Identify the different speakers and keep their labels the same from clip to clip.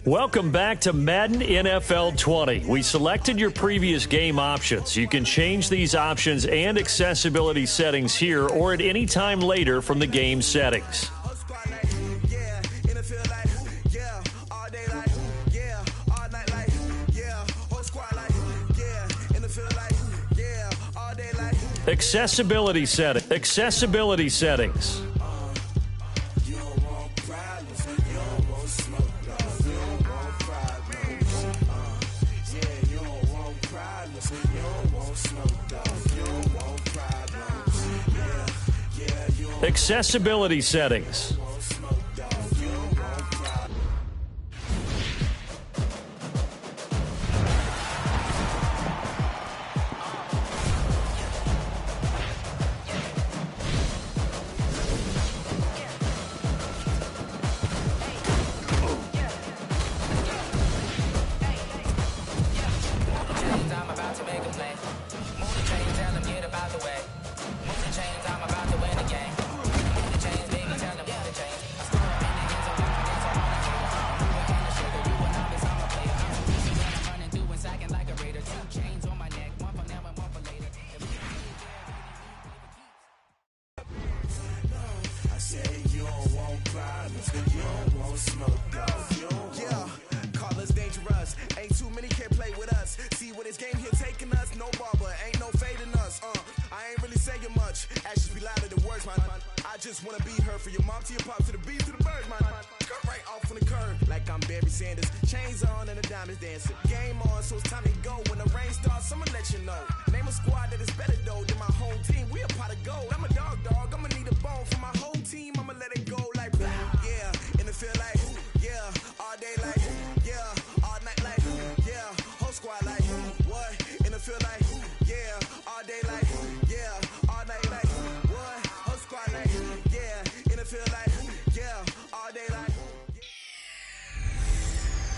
Speaker 1: Welcome back to Madden NFL 20. We selected your previous game options. You can change these options and accessibility settings here or at any time later from the game settings. Accessibility settings. Accessibility settings.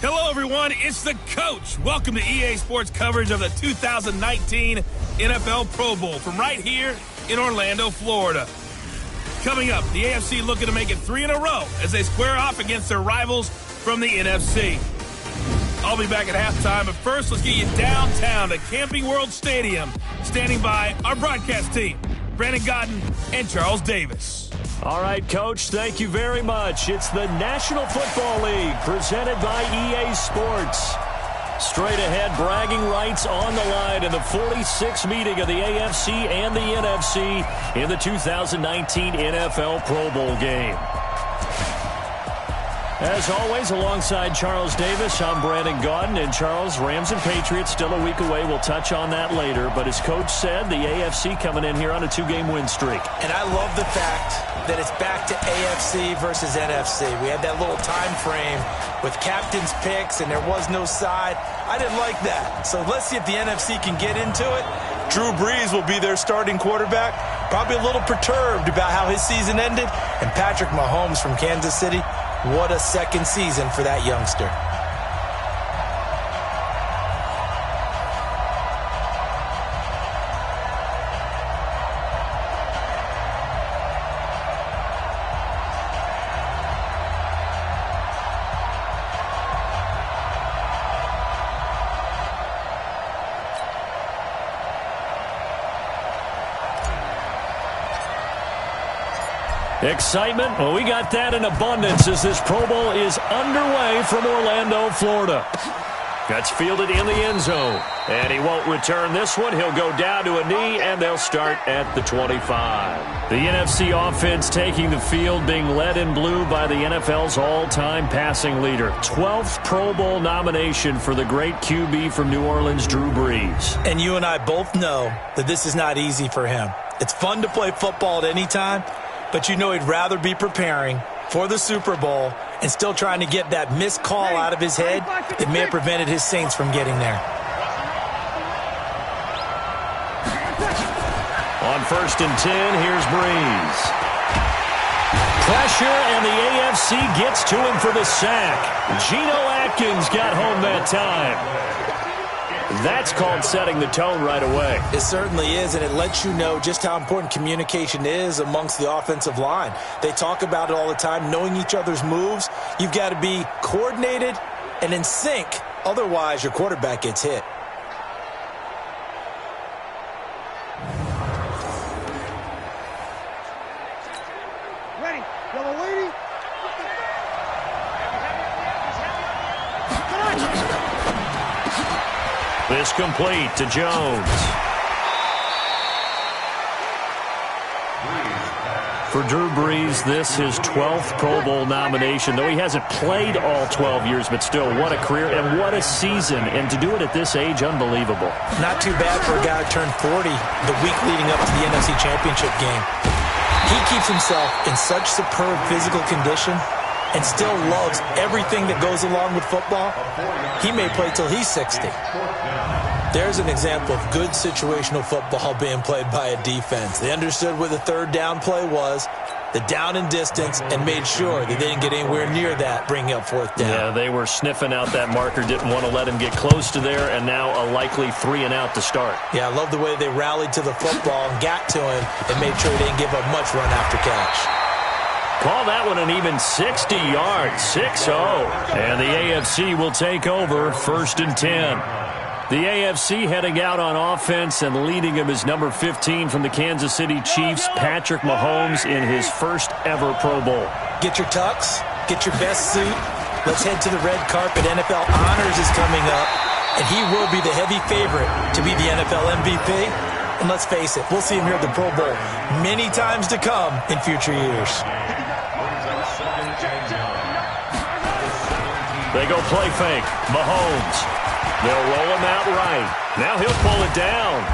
Speaker 2: Hello, everyone. It's the coach. Welcome to EA Sports coverage of the 2019 NFL Pro Bowl from right here in Orlando, Florida. Coming up, the AFC looking to make it 3 in a row as they square off against their rivals from the NFC. I'll be back at halftime, but first, let's get you downtown to Camping World Stadium. Standing by our broadcast team, Brandon Godden and Charles Davis.
Speaker 1: All right, Coach, thank you very much. It's the National Football League presented by EA Sports. Straight ahead, bragging rights on the line in the 46th meeting of the AFC and the NFC in the 2019 NFL Pro Bowl game. As always, alongside Charles Davis, I'm Brandon Gaudin. And Charles, Rams and Patriots still a week away. We'll touch on that later. But as Coach said, the AFC coming in here on a 2-game win streak.
Speaker 3: And I love the fact that it's back to AFC versus NFC. We had that little time frame with captain's picks, and there was no side. I didn't like that. So let's see if the NFC can get into it. Drew Brees will be their starting quarterback. Probably a little perturbed about how his season ended. And Patrick Mahomes from Kansas City, what a second season for that youngster.
Speaker 1: Excitement? Well, we got that in abundance as this Pro Bowl is underway from Orlando, Florida. That's fielded in the end zone. And he won't return this one. He'll go down to a knee, and they'll start at the 25. The NFC offense taking the field, being led in blue by the NFL's all-time passing leader. 12th Pro Bowl nomination for the great QB from New Orleans, Drew Brees.
Speaker 3: And you and I both know that this is not easy for him. It's fun to play football at any time, but you know he'd rather be preparing for the Super Bowl and still trying to get that missed call out of his head that may have prevented his Saints from getting there.
Speaker 1: On 1st and 10, here's Brees. Pressure, and the AFC gets to him for the sack. Geno Atkins got home that time. That's called setting the tone right away.
Speaker 3: It certainly is, and it lets you know just how important communication is amongst the offensive line. They talk about it all the time, knowing each other's moves. You've got to be coordinated and in sync. Otherwise, your quarterback gets hit.
Speaker 4: Ready. Yellow lady.
Speaker 1: This complete to Jones. For Drew Brees, this his 12th Pro Bowl nomination, though he hasn't played all 12 years, but still, what a career and what a season. And to do it at this age, unbelievable.
Speaker 3: Not too bad for a guy who turned 40 the week leading up to the NFC Championship game. He keeps himself in such superb physical condition and still loves everything that goes along with football. He may play till he's 60. There's an example of good situational football being played by a defense. They understood where the third down play was, the down and distance, and made sure that they didn't get anywhere near that, bringing up fourth down.
Speaker 1: Yeah, they were sniffing out that marker, didn't want to let him get close to there, and now a likely 3 and out to start.
Speaker 3: Yeah, I love the way they rallied to the football and got to him and made sure they didn't give up much run after catch.
Speaker 1: Call that one an even 60 yards, 6-0. And the AFC will take over 1st and 10. The AFC heading out on offense, and leading him is number 15 from the Kansas City Chiefs, Patrick Mahomes, in his first ever Pro Bowl.
Speaker 3: Get your tux, get your best suit. Let's head to the red carpet. NFL Honors is coming up, and he will be the heavy favorite to be the NFL MVP. And let's face it, we'll see him here at the Pro Bowl many times to come in future years.
Speaker 1: They go play fake. Mahomes. They'll roll him out right. Now he'll pull it down.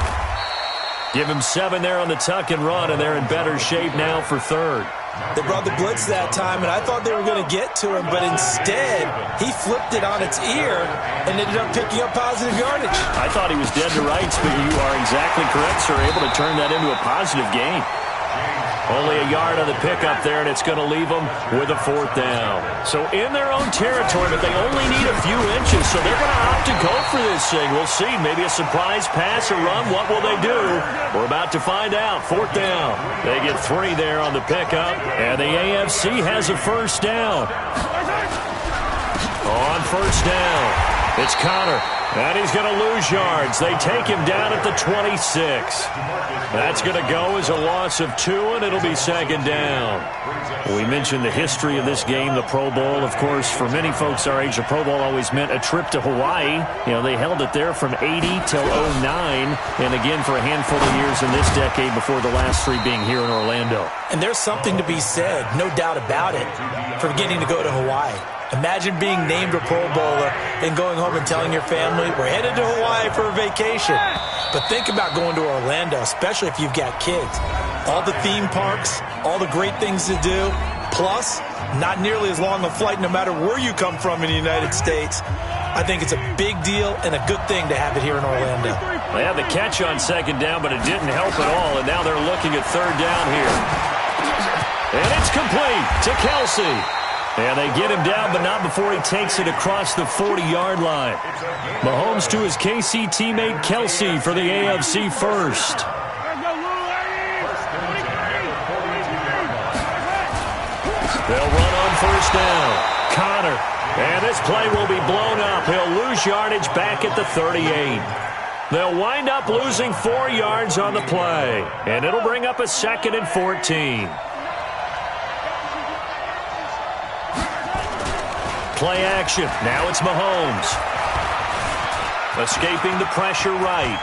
Speaker 1: Give him 7 there on the tuck and run, and they're in better shape now for 3rd.
Speaker 3: They brought the blitz that time, and I thought they were going to get to him, but instead, he flipped it on its ear and ended up picking up positive yardage.
Speaker 1: I thought he was dead to rights, but you are exactly correct, sir. Able to turn that into a positive gain. Only a yard on the pickup there, and it's going to leave them with a 4th down. So in their own territory, but they only need a few inches, so they're going to opt to go for this thing. We'll see. Maybe a surprise pass or run. What will they do? We're about to find out. 4th down. They get 3 there on the pickup, and the AFC has a 1st down. On 1st down, it's Connor. And he's going to lose yards. They take him down at the 26. That's going to go as a loss of 2, and it'll be 2nd down. We mentioned the history of this game, the Pro Bowl. Of course, for many folks our age, the Pro Bowl always meant a trip to Hawaii. You know, they held it there from 80 till 09, and again for a handful of years in this decade before the last 3 being here in Orlando.
Speaker 3: And there's something to be said, no doubt about it, for getting to go to Hawaii. Imagine being named a Pro Bowler and going home and telling your family, we're headed to Hawaii for a vacation. But think about going to Orlando, especially if you've got kids. All the theme parks, all the great things to do, plus not nearly as long a flight no matter where you come from in the United States. I think it's a big deal and a good thing to have it here in Orlando.
Speaker 1: They had the catch on 2nd down, but it didn't help at all, and now they're looking at 3rd down here. And it's complete to Kelsey. And they get him down, but not before he takes it across the 40-yard line. Mahomes to his KC teammate Kelsey for the AFC 1st. They'll run on 1st down. Connor. And this play will be blown up. He'll lose yardage back at the 38. They'll wind up losing 4 yards on the play. And it'll bring up a 2nd and 14. Play action. Now it's Mahomes. Escaping the pressure right.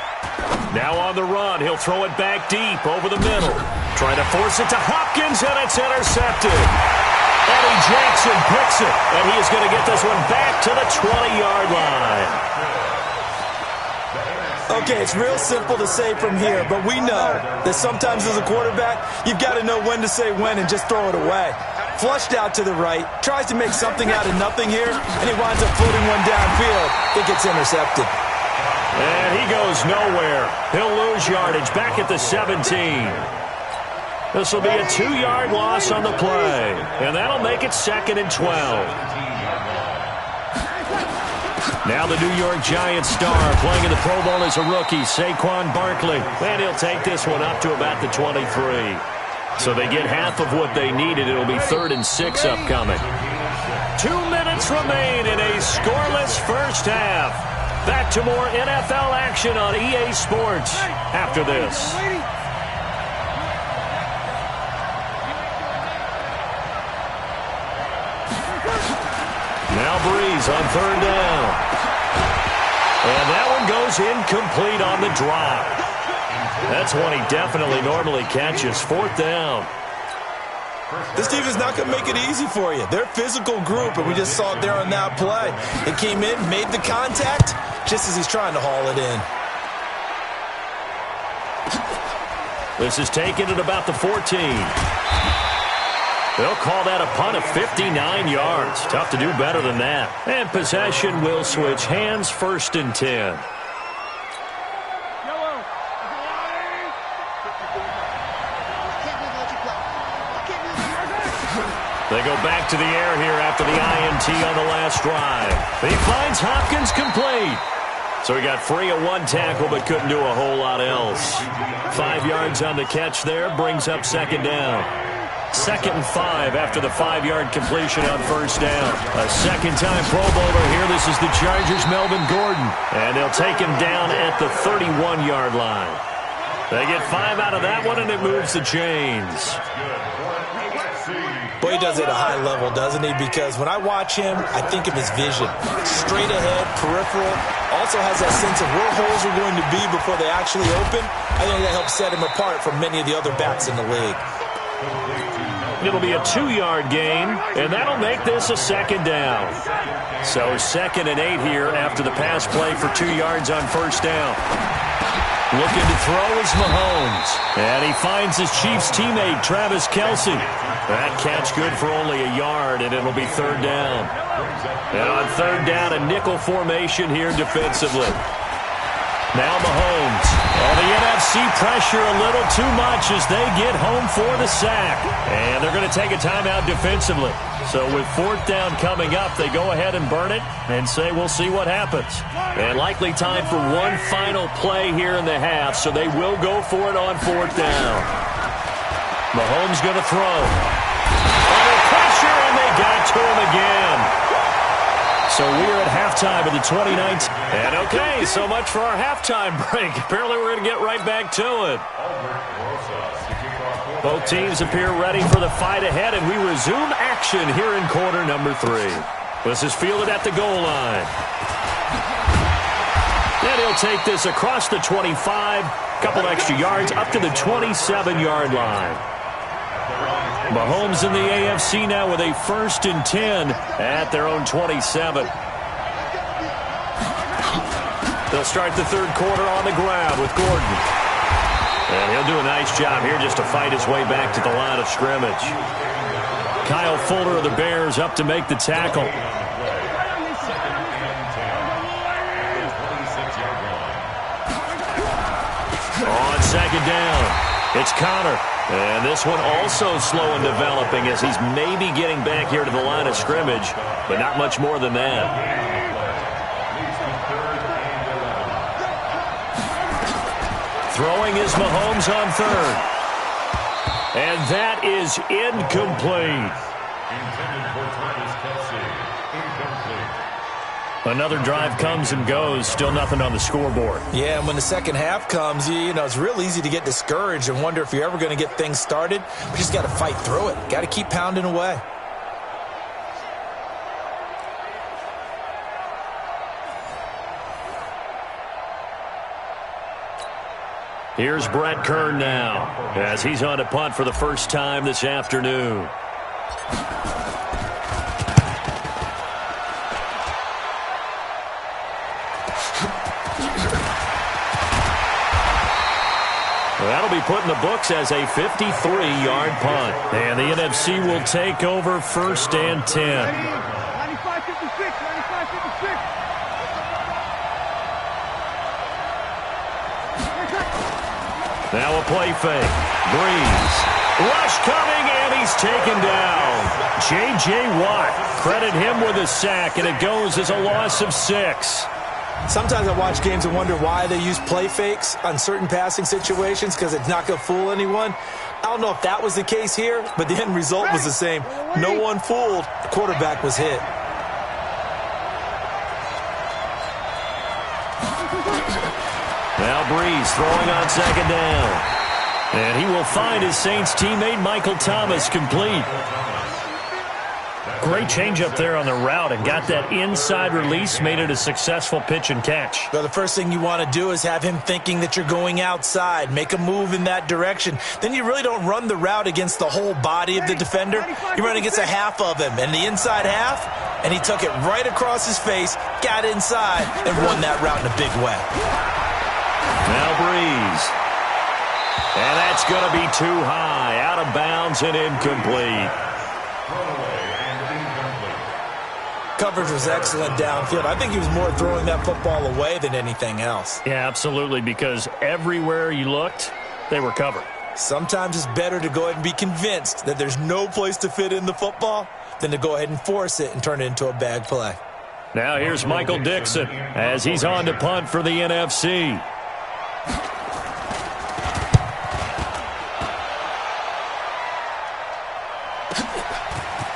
Speaker 1: Now on the run. He'll throw it back deep over the middle. Trying to force it to Hopkins, and it's intercepted. Eddie Jackson picks it, and he is going to get this one back to the 20-yard line.
Speaker 3: Okay, it's real simple to say from here, but we know that sometimes as a quarterback, you've got to know when to say when and just throw it away. Flushed out to the right, tries to make something out of nothing here, and he winds up floating one downfield. It gets intercepted.
Speaker 1: And he goes nowhere. He'll lose yardage back at the 17. This will be a 2-yard loss on the play, and that'll make it 2nd and 12. Now the New York Giants star playing in the Pro Bowl as a rookie, Saquon Barkley. And he'll take this one up to about the 23. So they get half of what they needed. It'll be 3rd and 6 upcoming. 2 minutes remain in a scoreless first half. Back to more NFL action on EA Sports after this. Now Breeze on third down. And that one goes incomplete on the drop. That's one he definitely normally catches. Fourth down.
Speaker 3: This team is not going to make it easy for you. They're a physical group, and we just saw it there on that play. They came in, made the contact, just as he's trying to haul it in.
Speaker 1: This is taken at about the 14. They'll call that a punt of 59 yards. Tough to do better than that. And possession will switch hands, 1st and 10. They go back to the air here after the INT on the last drive. He finds Hopkins complete. So he got free of one tackle but couldn't do a whole lot else. 5 yards on the catch there, brings up 2nd down. 2nd and 5 after the 5-yard completion on 1st down. A second-time Pro Bowler here. This is the Chargers' Melvin Gordon. And they'll take him down at the 31-yard line. They get 5 out of that one, and it moves the chains.
Speaker 3: Boy, he does it at a high level, doesn't he? Because when I watch him, I think of his vision. Straight ahead, peripheral. Also has that sense of where holes are going to be before they actually open. I think that helps set him apart from many of the other backs in the league.
Speaker 1: It'll be a 2-yard gain, and that'll make this a 2nd down. So 2nd and 8 here after the pass play for 2 yards on 1st down. Looking to throw is Mahomes. And he finds his Chiefs teammate, Travis Kelce. That catch good for only a yard, and it'll be 3rd down. And on 3rd down, a nickel formation here defensively. Now Mahomes. Oh, the NFC pressure a little too much as they get home for the sack. And they're going to take a timeout defensively. So with 4th down coming up, they go ahead and burn it and say we'll see what happens. And likely time for one final play here in the half, so they will go for it on 4th down. Mahomes going to throw. Under pressure, and they got to him again. So we're at halftime of the 2019. And okay, so much for our halftime break. Apparently we're going to get right back to it. Both teams appear ready for the fight ahead, and we resume action here in quarter number 3. This is fielded at the goal line. And he'll take this across the 25, couple extra yards up to the 27-yard line. Mahomes in the AFC now with a 1st and 10 at their own 27. They'll start the 3rd quarter on the ground with Gordon. And he'll do a nice job here just to fight his way back to the line of scrimmage. Kyle Fuller of the Bears up to make the tackle. On 2nd down, it's Connor. And this one also slow in developing as he's maybe getting back here to the line of scrimmage, but not much more than that. Throwing is Mahomes on 3rd. And that is incomplete. Another drive comes and goes, still nothing on the scoreboard.
Speaker 3: Yeah, and when the second half comes, you know, it's real easy to get discouraged and wonder if you're ever going to get things started. You just got to fight through it. Got to keep pounding away.
Speaker 1: Here's Brett Kern now, as he's on a punt for the first time this afternoon. That'll be put in the books as a 53-yard punt. And the NFC will take over 1st and 10.
Speaker 4: 95-56, 95-56.
Speaker 1: Now a play fake. Breeze. Rush coming, and he's taken down. J.J. Watt. Credit him with a sack, and it goes as a loss of 6.
Speaker 3: Sometimes I watch games and wonder why they use play fakes on certain passing situations because it's not going to fool anyone. I don't know if that was the case here, but the end result was the same. No one fooled. The quarterback was hit.
Speaker 1: Now Breeze throwing on second down. And he will find his Saints teammate Michael Thomas complete. Great change up there on the route and got that inside release, made it a successful pitch and catch.
Speaker 3: Well, the first thing you want to do is have him thinking that you're going outside. Make a move in that direction. Then you really don't run the route against the whole body of the defender. You run against a half of him, and the inside half, and he took it right across his face, got inside, and won that route in a big way.
Speaker 1: Now Breeze. And that's going to be too high, out of bounds and incomplete.
Speaker 3: Coverage was excellent downfield. I think he was more throwing that football away than anything else.
Speaker 1: Yeah, absolutely, because everywhere you looked, they were covered.
Speaker 3: Sometimes it's better to go ahead and be convinced that there's no place to fit in the football than to go ahead and force it and turn it into a bag play.
Speaker 1: Now here's Michael Dixon as he's on to punt for the NFC.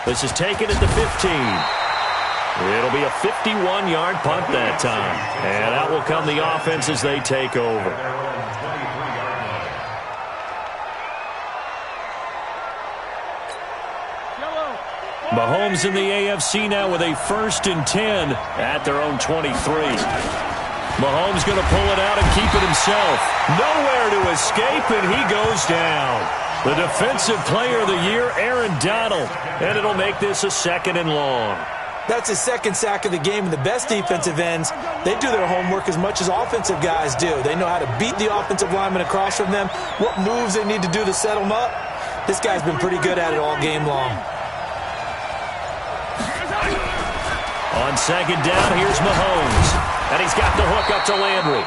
Speaker 1: This is taken at the 15. It'll be a 51-yard punt that time. And out will come the offense as they take over. Mahomes in the AFC now with a 1st and 10 at their own 23. Mahomes going to pull it out and keep it himself. Nowhere to escape, and he goes down. The defensive player of the year, Aaron Donald. And it'll make this a 2nd and long.
Speaker 3: That's his 2nd sack of the game, and the best defensive ends, they do their homework as much as offensive guys do. They know how to beat the offensive lineman across from them, what moves they need to do to set them up. This guy's been pretty good at it all game long.
Speaker 1: On 2nd down, here's Mahomes. And he's got the hook up to Landry.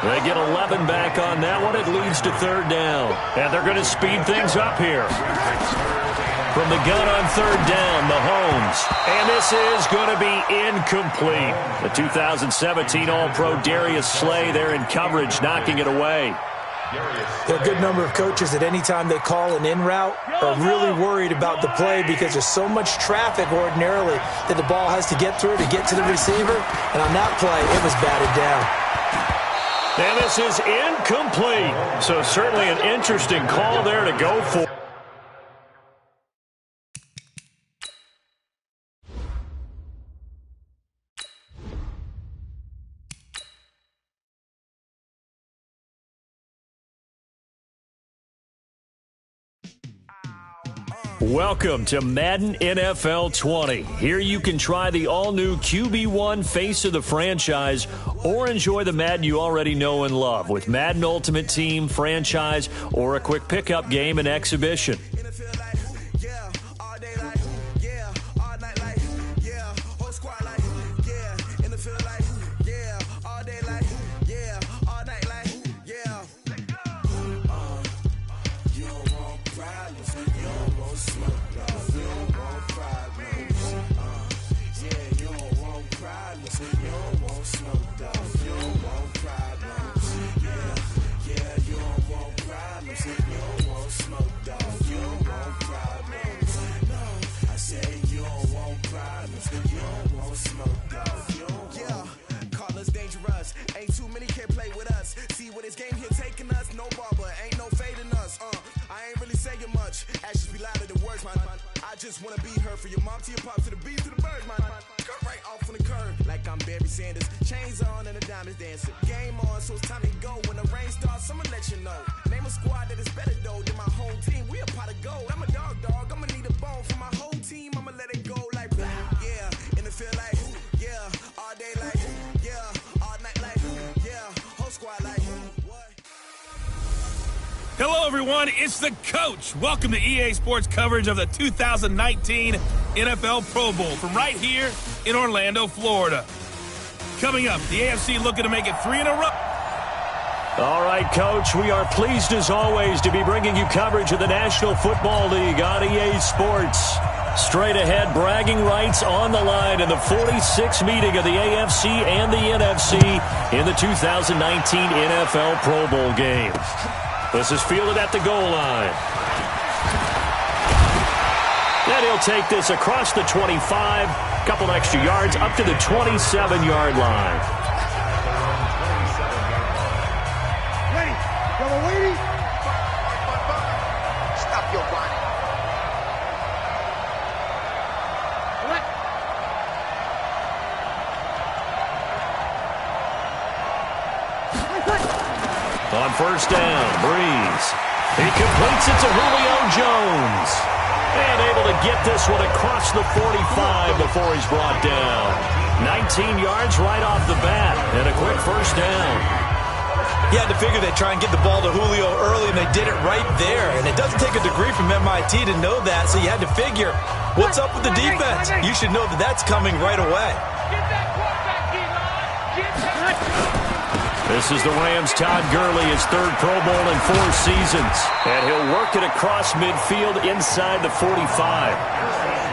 Speaker 1: They get 11 back on that one. It leads to 3rd down. And they're going to speed things up here. From the gun on 3rd down, Mahomes. And this is going to be incomplete. The 2017 All-Pro Darius Slay there in coverage, knocking it away.
Speaker 3: There are a good number of coaches that any time they call an in route are really worried about the play because there's so much traffic ordinarily that the ball has to get through to get to the receiver. And on that play, it was batted down.
Speaker 1: And this is incomplete. So certainly an interesting call there to go for. Welcome to Madden NFL 20. Here you can try the all-new QB1 face of the franchise or enjoy the Madden you already know and love with Madden Ultimate Team, franchise, or a quick pickup game and exhibition.
Speaker 2: Hello, everyone. It's the coach. Welcome to EA Sports coverage of the 2019 NFL Pro Bowl from right here in Orlando, Florida. Coming up, the AFC looking to make it 3 in a row.
Speaker 1: All right, Coach, we are pleased as always to be bringing you coverage of the National Football League on EA Sports. Straight ahead, bragging rights on the line in the 46th meeting of the AFC and the NFC in the 2019 NFL Pro Bowl game. This is fielded at the goal line. And he'll take this across the 25, couple extra yards up to the 27-yard line.
Speaker 4: Ready. Double waiting.
Speaker 5: Stop your running.
Speaker 1: On first down, Breeze. He completes it to Julio Jones. And able to get this one across the 45 before he's brought down. 19 yards right off the bat and a quick first down.
Speaker 3: You had to figure they'd try and get the ball to Julio early, and they did it right there. And it doesn't take a degree from MIT to know that, so you had to figure, what's up with the defense? You should know that that's coming right away.
Speaker 1: This is the Rams' Todd Gurley, his third Pro Bowl in 4 seasons. And he'll work it across midfield inside the 45.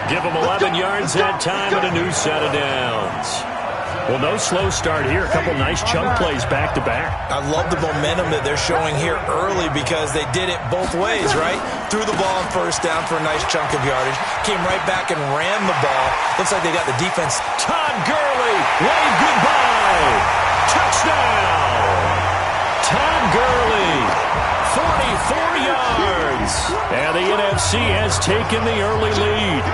Speaker 1: Give him 11 yards that time and a new set of downs. Well, no slow start here. A couple nice chunk plays back-to-back.
Speaker 3: I love the momentum that they're showing here early because they did it both ways, right? Threw the ball on first down for a nice chunk of yardage. Came right back and ran the ball. Looks like they got the defense.
Speaker 1: Todd Gurley, wave goodbye. Touchdown! Todd Gurley, 44 yards. And the NFC has taken the early lead.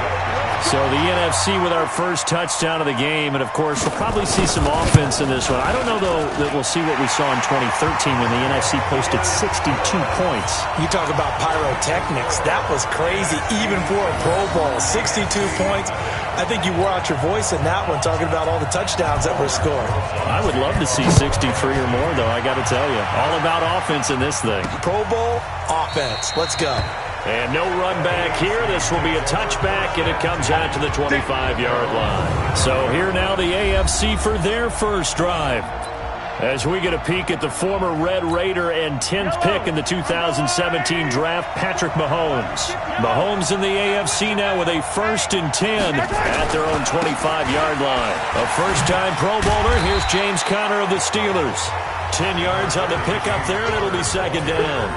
Speaker 1: So the NFC with our first touchdown of the game. And, of course, we'll probably see some offense in this one. I don't know, though, that we'll see what we saw in 2013 when the NFC posted 62 points.
Speaker 3: You talk about pyrotechnics. That was crazy, even for a Pro Bowl. 62 points. I think you wore out your voice in that one, talking about all the touchdowns that were scored.
Speaker 1: I would love to see 63 or more, though, I got to tell you. All about offense in this thing.
Speaker 3: Pro Bowl offense. Let's go.
Speaker 1: And no run back here. This will be a touchback, and it comes out to the 25-yard line. So here now the AFC for their first drive. As we get a peek at the former Red Raider and 10th pick in the 2017 draft, Patrick Mahomes. Mahomes in the AFC now with a 1st and 10 at their own 25-yard line. A first-time Pro Bowler. Here's James Conner of the Steelers. 10 yards on the pickup there, and it'll be second down.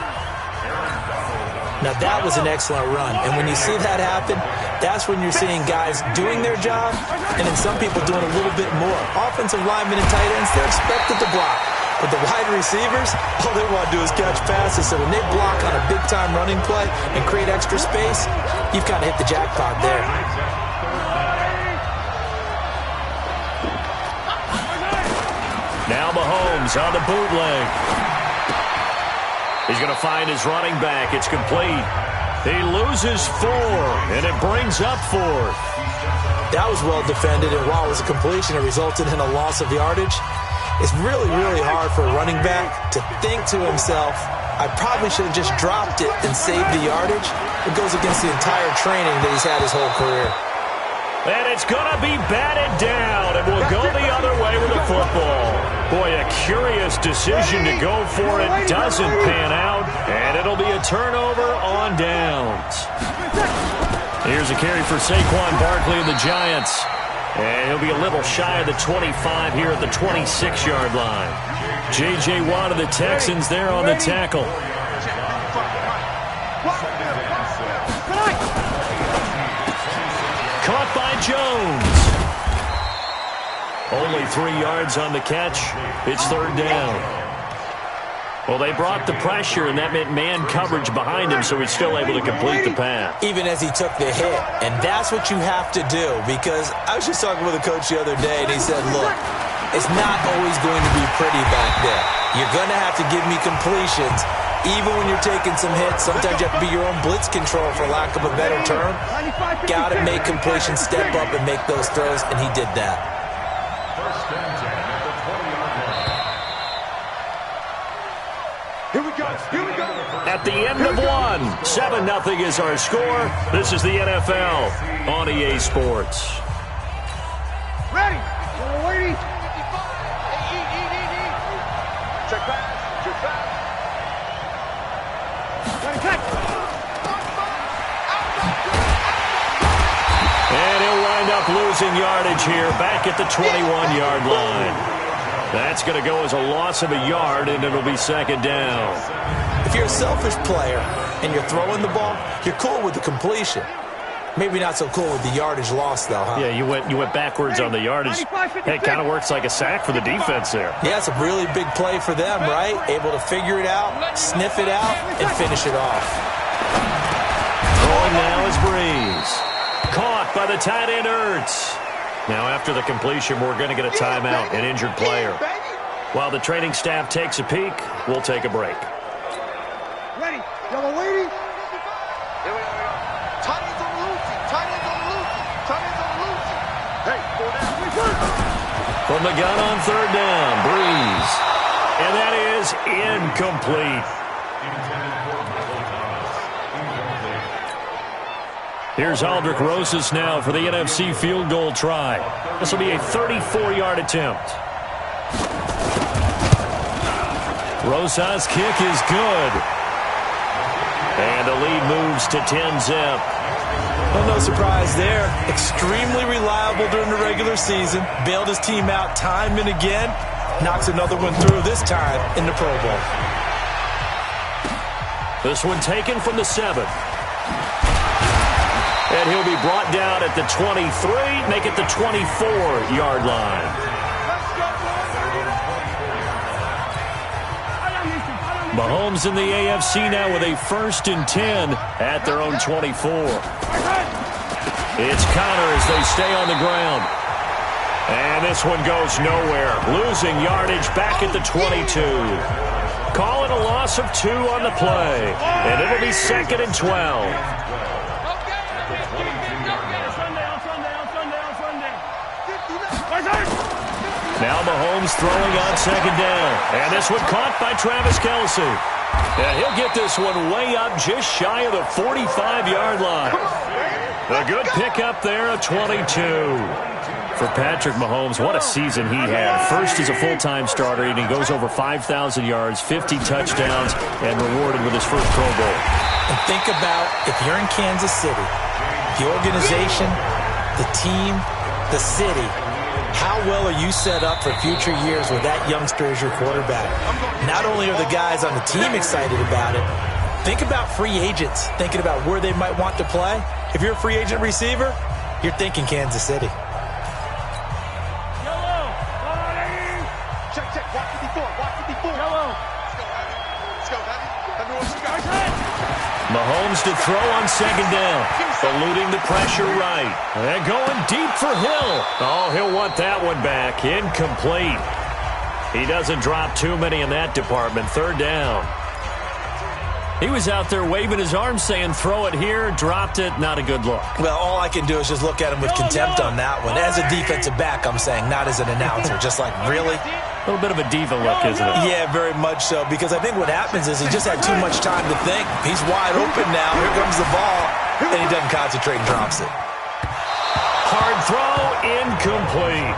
Speaker 3: Now, that was an excellent run. And when you see that happen, that's when you're seeing guys doing their job and then some people doing a little bit more. Offensive linemen and tight ends, they're expected to block. But the wide receivers, all they want to do is catch passes. So when they block on a big-time running play and create extra space, you've kind of hit the jackpot there.
Speaker 1: Now Mahomes on the bootleg. He's going to find his running back. It's complete. He loses 4, and it brings up 4.
Speaker 3: That was well defended, and while it was a completion, it resulted in a loss of yardage. It's really, really hard for a running back to think to himself, I probably should have just dropped it and saved the yardage. It goes against the entire training that he's had his whole career.
Speaker 1: And it's going to be batted down, and we'll go the other way with the football. Boy, a curious decision to go for it. Doesn't pan out, and it'll be a turnover on downs. Here's a carry for Saquon Barkley of the Giants. And he'll be a little shy of the 25 here at the 26-yard line. J.J. Watt of the Texans there on the tackle. Caught by Jones. Only 3 yards on the catch. It's third down. Well, they brought the pressure, and that meant man coverage behind him, so he's still able to complete the pass.
Speaker 3: Even as he took the hit. And that's what you have to do, because I was just talking with a coach the other day, and he said, look, it's not always going to be pretty back there. You're going to have to give me completions. Even when you're taking some hits, sometimes you have to be your own blitz control, for lack of a better term. Got to make completions, step up, and make those throws, and he did that.
Speaker 1: At the end of one, 7-0 is our score. This is the NFL on EA Sports.
Speaker 4: Ready. We're waiting.
Speaker 5: Check pass. Check pass.
Speaker 4: Ready, catch.
Speaker 1: And he'll wind up losing yardage here back at the 21-yard line. That's going to go as a loss of a yard, and it'll be second down.
Speaker 3: If you're a selfish player and you're throwing the ball, you're cool with the completion. Maybe not so cool with the yardage loss, though, huh?
Speaker 1: Yeah, you went backwards on the yardage. Hey, it kind of works like a sack for the defense there.
Speaker 3: Yeah, it's a really big play for them, right? Able to figure it out, sniff it out, and finish it off.
Speaker 1: Throwing now is Breeze. Caught by the tight end, Ertz. Now, after the completion, we're going to get a timeout, an injured player. While the training staff takes a peek, we'll take a break.
Speaker 4: Ready. Double waiting.
Speaker 5: Here we go. Tight ends on the loosey. Tight ends on the loosey. Tight ends on the loosey. Hey, go down.
Speaker 1: From the gun on third down, Breeze. And that is incomplete. Here's Aldrich Rosas now for the NFC field goal try. This will be a 34-yard attempt. Rosas' kick is good. And the lead moves to 10-zip.
Speaker 3: Well, no surprise there. Extremely reliable during the regular season. Bailed his team out time and again. Knocks another one through, this time in the Pro Bowl.
Speaker 1: This one taken from the 7. And he'll be brought down at the 23, make it the 24-yard line. Mahomes in the AFC now with a 1st and 10 at their own 24. It's Connor as they stay on the ground. And this one goes nowhere. Losing yardage back at the 22. Call it a loss of 2 on the play. And it'll be 2nd and 12. Now Mahomes throwing on 2nd down. And this one caught by Travis Kelce. And he'll get this one way up just shy of the 45-yard line. A good pickup there, a 22. For Patrick Mahomes, what a season he had. First as a full-time starter, and he goes over 5,000 yards, 50 touchdowns, and rewarded with his first Pro Bowl.
Speaker 3: And think about if you're in Kansas City, the organization, the team, the city, how well are you set up for future years with that youngster as your quarterback? Not only are the guys on the team excited about it, think about free agents, thinking about where they might want to play. If you're a free agent receiver, you're thinking Kansas City.
Speaker 5: Check, check. Watch 54. Watch 54. Let's go, Daddy. Let me know what you got.
Speaker 1: Mahomes to throw on 2nd down. Eluding the pressure right. And going deep for Hill. Oh, he'll want that one back. Incomplete. He doesn't drop too many in that department. 3rd down. He was out there waving his arms saying, throw it here, dropped it, not a good look.
Speaker 3: Well, all I can do is just look at him with contempt on that one. As a defensive back, I'm saying, not as an announcer. Just like, really?
Speaker 1: A little bit of a diva look, isn't it?
Speaker 3: Yeah, very much so, because I think what happens is he just had too much time to think. He's wide open now. Here comes the ball, and he doesn't concentrate and drops it.
Speaker 1: Hard throw, incomplete.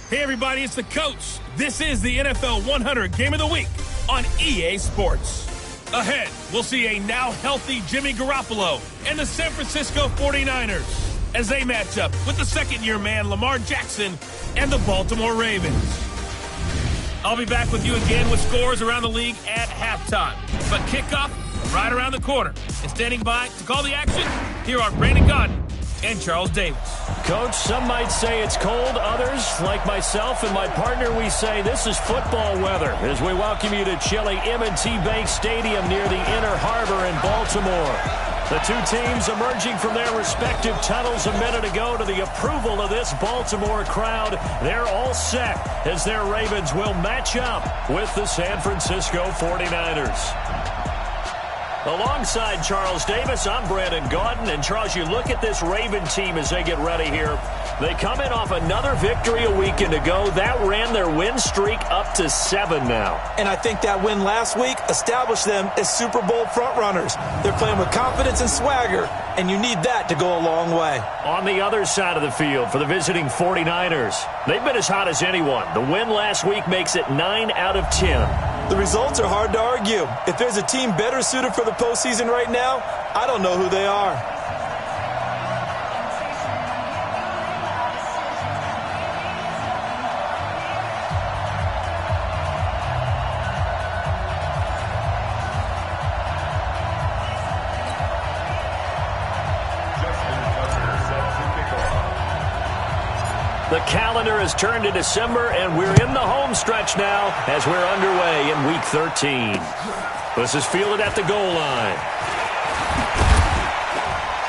Speaker 2: Hey, everybody, it's the coach. This is the NFL 100 Game of the Week on EA Sports. Ahead, we'll see a now healthy Jimmy Garoppolo and the San Francisco 49ers as they match up with the second-year man Lamar Jackson and the Baltimore Ravens. I'll be back with you again with scores around the league at halftime. But kickoff right around the corner. And standing by to call the action, here are Brandon Gaudin and Charles Davis.
Speaker 1: Coach, some might say it's cold. Others, like myself and my partner, we say this is football weather as we welcome you to chilly M&T Bank Stadium near the Inner Harbor in Baltimore. The two teams emerging from their respective tunnels a minute ago to the approval of this Baltimore crowd. They're all set as their Ravens will match up with the San Francisco 49ers. Alongside Charles Davis, I'm Brandon Gaudin. And Charles, you look at this Raven team as they get ready here. They come in off another victory a weekend ago. That ran their win streak up to 7 now.
Speaker 3: And I think that win last week established them as Super Bowl frontrunners. They're playing with confidence and swagger, and you need that to go a long way.
Speaker 1: On the other side of the field for the visiting 49ers, they've been as hot as anyone. The win last week makes it 9 out of 10.
Speaker 3: The results are hard to argue. If there's a team better suited for the postseason right now, I don't know who they are.
Speaker 1: The calendar has turned to December, and we're in the home stretch now as we're underway in Week 13. This is fielded at the goal line.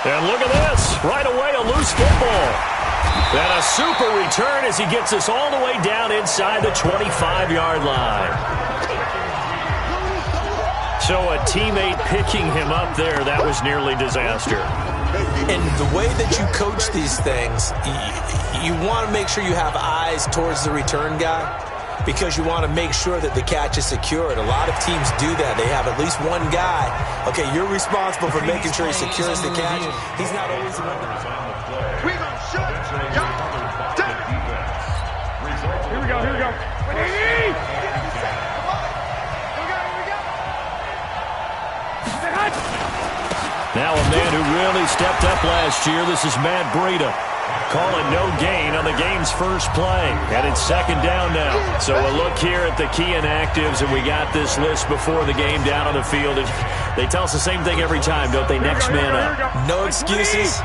Speaker 1: And look at this. Right away, a loose football. And a super return as he gets us all the way down inside the 25-yard line. So a teammate picking him up there, that was nearly disaster.
Speaker 3: And the way that you coach these things, you want to make sure you have eyes towards the return guy because you want to make sure that the catch is secured. A lot of teams do that. They have at least one guy. Okay, you're responsible for making sure he secures the catch. He's not always the one that...
Speaker 5: We gonna shut down.
Speaker 4: Here we go, here we go.
Speaker 1: Now a man who really stepped up last year. This is Matt Breida calling no gain on the game's first play. And it's second down now. So a look here at the key inactives, and we got this list before the game down on the field. And they tell us the same thing every time, don't they? Next man up.
Speaker 3: No excuses.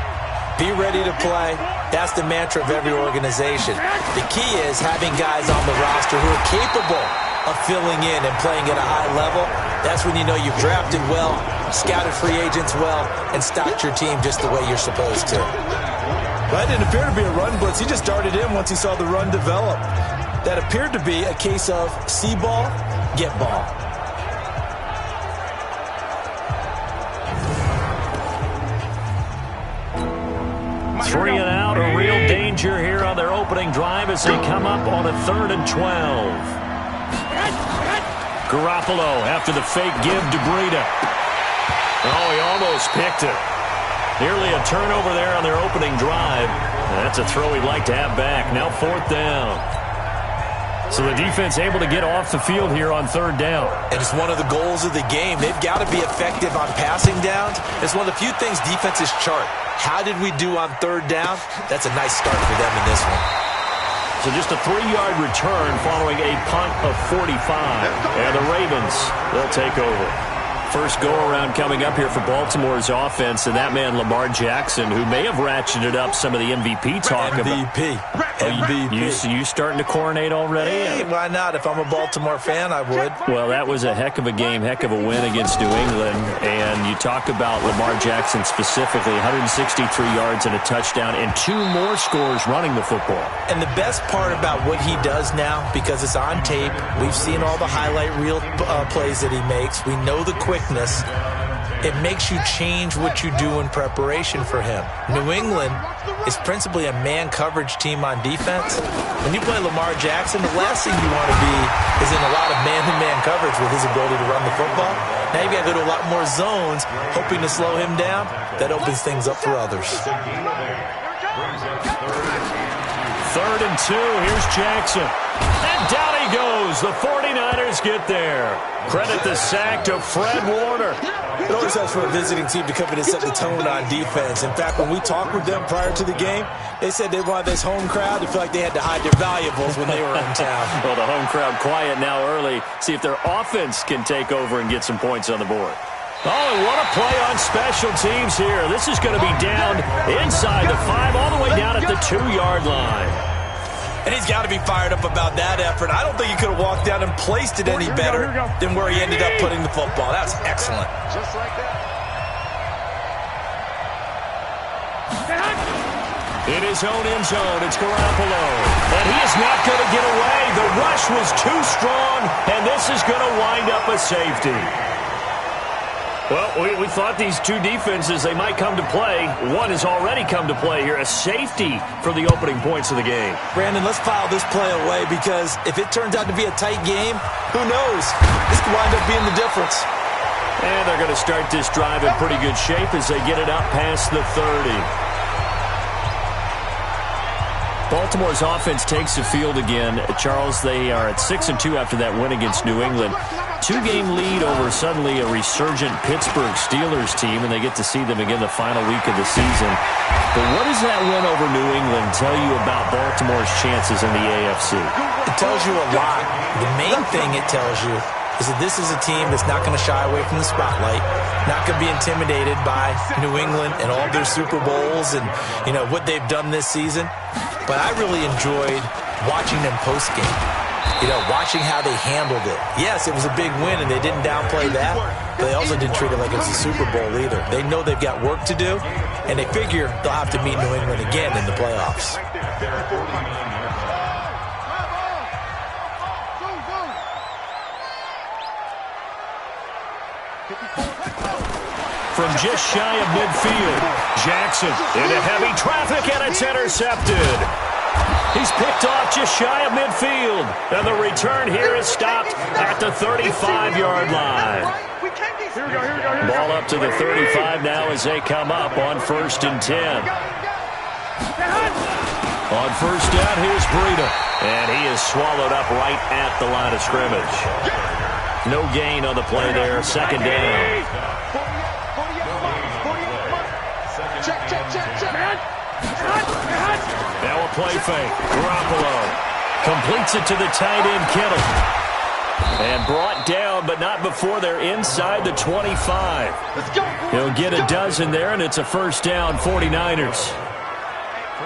Speaker 3: Be ready to play. That's the mantra of every organization. The key is having guys on the roster who are capable of filling in and playing at a high level. That's when you know you've drafted well, scouted free agents well, and stocked your team just the way you're supposed to.
Speaker 6: That didn't appear to be a run blitz. He just darted in once he saw the run develop. That appeared to be a case of see ball, get ball.
Speaker 1: Three and out, a real danger here on their opening drive as they come up on a 3rd and 12. Garoppolo after the fake give to Breida. Oh, he almost picked it. Nearly a turnover there on their opening drive. That's a throw he'd like to have back. Now 4th down. So the defense able to get off the field here on 3rd down.
Speaker 3: And it's one of the goals of the game. They've got to be effective on passing downs. It's one of the few things defenses chart. How did we do on 3rd down? That's a nice start for them in this one.
Speaker 1: So just a 3-yard return following a punt of 45. And the Ravens, they'll take over. First go-around coming up here for Baltimore's offense, and that man Lamar Jackson, who may have ratcheted up some of the MVP talk.
Speaker 3: MVP.
Speaker 1: You starting to coronate already?
Speaker 3: Hey, why not? If I'm a Baltimore fan, I would.
Speaker 1: Well, that was a heck of a game, heck of a win against New England. And you talk about Lamar Jackson specifically, 163 yards and a touchdown, and 2 more scores running the football.
Speaker 3: And the best part about what he does now, because it's on tape, we've seen all the highlight reel plays that he makes. We know the quickness. It makes you change what you do in preparation for him. New England is principally a man coverage team on defense. When you play Lamar Jackson, the last thing you want to be is in a lot of man-to-man coverage with his ability to run the football. Now you've got to go to a lot more zones, hoping to slow him down. That opens things up for others.
Speaker 1: 3rd and 2. Here's Jackson. And down he goes. The 49ers get there. Credit the sack to Fred Warner.
Speaker 6: It always helps for a visiting team to come in and set the tone on defense. In fact, when we talked with them prior to the game, they said they wanted this home crowd to feel like they had to hide their valuables when they were in town.
Speaker 1: Well, the home crowd quiet now early. See if their offense can take over and get some points on the board. Oh, and what a play on special teams here. This is going to be down inside the 5, all the way down at the 2-yard line.
Speaker 6: And he's got to be fired up about that effort. I don't think he could have walked down and placed it any better than where he ended up putting the football. That's excellent.
Speaker 5: Just like that.
Speaker 1: In his own end zone, it's Garoppolo. And he is not going to get away. The rush was too strong, and this is going to wind up a safety. Well, we thought these two defenses, they might come to play. One has already come to play here, a safety for the opening points of the game.
Speaker 6: Brandon, let's file this play away because if it turns out to be a tight game, who knows? This could wind up being the difference.
Speaker 1: And they're going to start this drive in pretty good shape as they get it out past the 30. Baltimore's offense takes the field again. Charles, they are at 6-2 after that win against New England. 2-game lead over suddenly a resurgent Pittsburgh Steelers team, and they get to see them again the final week of the season. But what does that win over New England tell you about Baltimore's chances in the AFC?
Speaker 6: It tells you a lot. The main thing it tells you is that this is a team that's not going to shy away from the spotlight, not going to be intimidated by New England and all their Super Bowls and, you know, what they've done this season. But I really enjoyed watching them post-game, you know, watching how they handled it. Yes, it was a big win, and they didn't downplay that, but they also didn't treat it like it was a Super Bowl either. They know they've got work to do, and they figure they'll have to meet New England again in the playoffs.
Speaker 1: From just shy of midfield, Jackson into heavy traffic, and it's intercepted. He's picked off just shy of midfield, and the return here is stopped at the 35-yard line. Ball up to the 35 now as they come up on 1st and 10. On first down, here's Breida, and he is swallowed up right at the line of scrimmage. No gain on the play there, 2nd down. Now a play fake. Garoppolo completes it to the tight end, Kittle. And brought down, but not before they're inside the 25. He'll get a dozen there, and it's a 1st down, 49ers.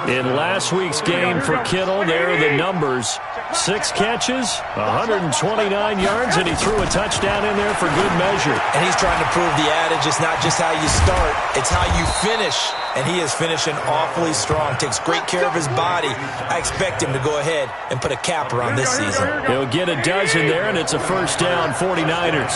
Speaker 1: In last week's game for Kittle, there are the numbers. 6 catches, 129 yards, and he threw a touchdown in there for good measure.
Speaker 6: And he's trying to prove the adage, it's not just how you start, it's how you finish. And he is finishing awfully strong, takes great care of his body. I expect him to go ahead and put a capper on this season.
Speaker 1: He'll get a dozen there, and it's a 1st down, 49ers.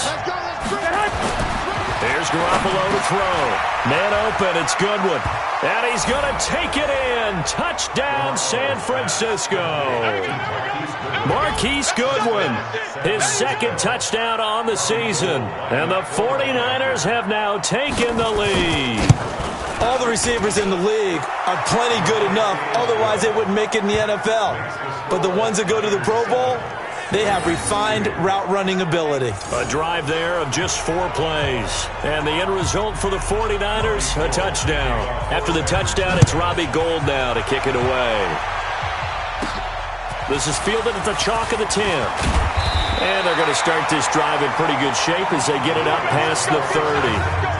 Speaker 1: There's Garoppolo to throw. Man open, it's Goodwin. And he's going to take it in. Touchdown, San Francisco. Marquise Goodwin, his 2nd touchdown on the season. And the 49ers have now taken the lead.
Speaker 6: All the receivers in the league are plenty good enough. Otherwise, they wouldn't make it in the NFL. But the ones that go to the Pro Bowl, they have refined route running ability.
Speaker 1: A drive there of just 4 plays. And the end result for the 49ers, a touchdown. After the touchdown, it's Robbie Gould now to kick it away. This is fielded at the chalk of the 10. And they're going to start this drive in pretty good shape as they get it up past the 30.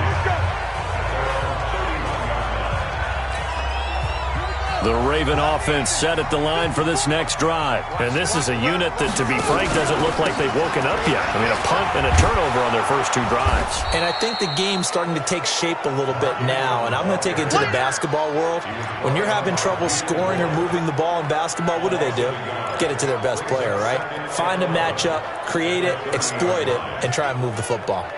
Speaker 1: The Raven offense set at the line for this next drive. And this is a unit that, to be frank, doesn't look like they've woken up yet. I mean, a punt and a turnover on their first 2 drives.
Speaker 6: And I think the game's starting to take shape a little bit now. And I'm going to take it to the basketball world. When you're having trouble scoring or moving the ball in basketball, what do? Get it to their best player, right? Find a matchup, create it, exploit it, and try and move the football.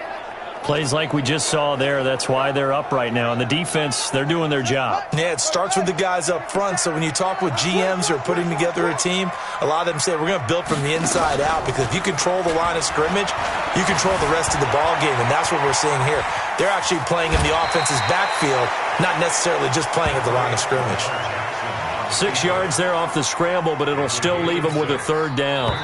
Speaker 1: Plays like we just saw there, that's why they're up right now. And the defense, they're doing their job.
Speaker 6: Yeah, it starts with the guys up front. So when you talk with GMs who are putting together a team, a lot of them say we're going to build from the inside out, because if you control the line of scrimmage, you control the rest of the ball game, and that's what we're seeing here. They're actually playing in the offense's backfield, not necessarily just playing at the line of scrimmage.
Speaker 1: 6 yards there off the scramble, but it'll still leave them with a 3rd down.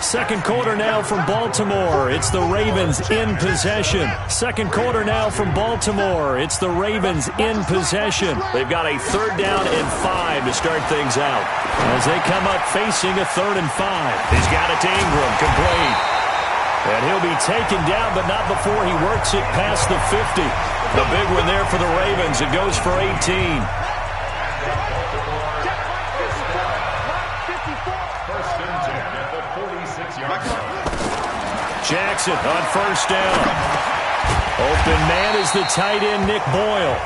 Speaker 1: 2nd quarter now from Baltimore. It's the Ravens in possession. 2nd quarter now from Baltimore. It's the Ravens in possession. They've got a 3rd down and 5 to start things out. As they come up facing a 3rd and 5. He's got it to Ingram, complete. And he'll be taken down, but not before he works it past the 50. A big one there for the Ravens. It goes for 18. Jackson on first down. Open man is the tight end, Nick Boyle.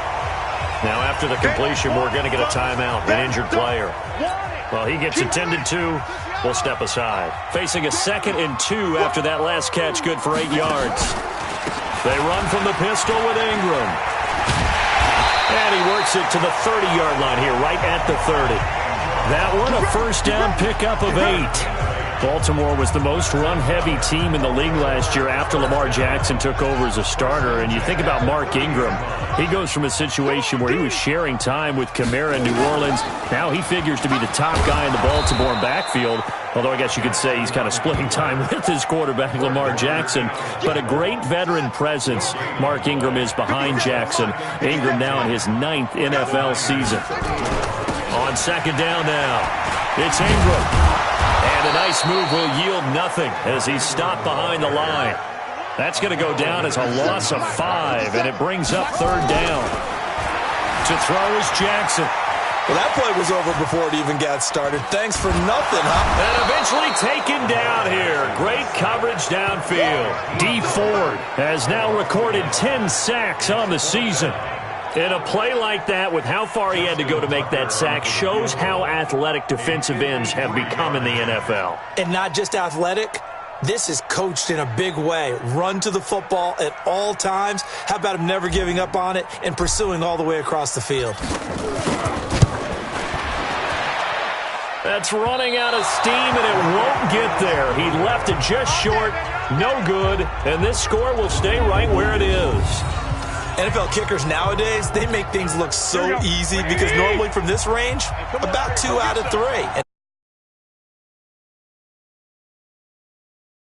Speaker 1: Now after the completion, we're going to get a timeout, an injured player. Well, he gets attended to. We'll step aside. Facing a 2nd and 2 after that last catch, good for 8 yards. They run from the pistol with Ingram. And he works it to the 30-yard line here, right at the 30. That one, a first down pickup of 8. Baltimore was the most run-heavy team in the league last year after Lamar Jackson took over as a starter. And you think about Mark Ingram. He goes from a situation where he was sharing time with Kamara in New Orleans. Now he figures to be the top guy in the Baltimore backfield. Although I guess you could say he's kind of splitting time with his quarterback, Lamar Jackson. But a great veteran presence Mark Ingram is behind Jackson. Ingram now in his 9th NFL season. On second down now, it's Ingram. And a nice move will yield nothing as he's stopped behind the line. That's going to go down as a loss of 5, and it brings up 3rd down. To throw is Jackson.
Speaker 6: Well, that play was over before it even got started. Thanks for nothing, huh?
Speaker 1: And eventually taken down here. Great coverage downfield. D. Ford has now recorded 10 sacks on the season. And a play like that, with how far he had to go to make that sack, shows how athletic defensive ends have become in the NFL.
Speaker 6: And not just athletic. This is coached in a big way. Run to the football at all times. How about him never giving up on it and pursuing all the way across the field?
Speaker 1: That's running out of steam, and it won't get there. He left it just short. No good. And this score will stay right where it is.
Speaker 6: NFL kickers nowadays, they make things look so easy because normally from this range, about 2 out of 3.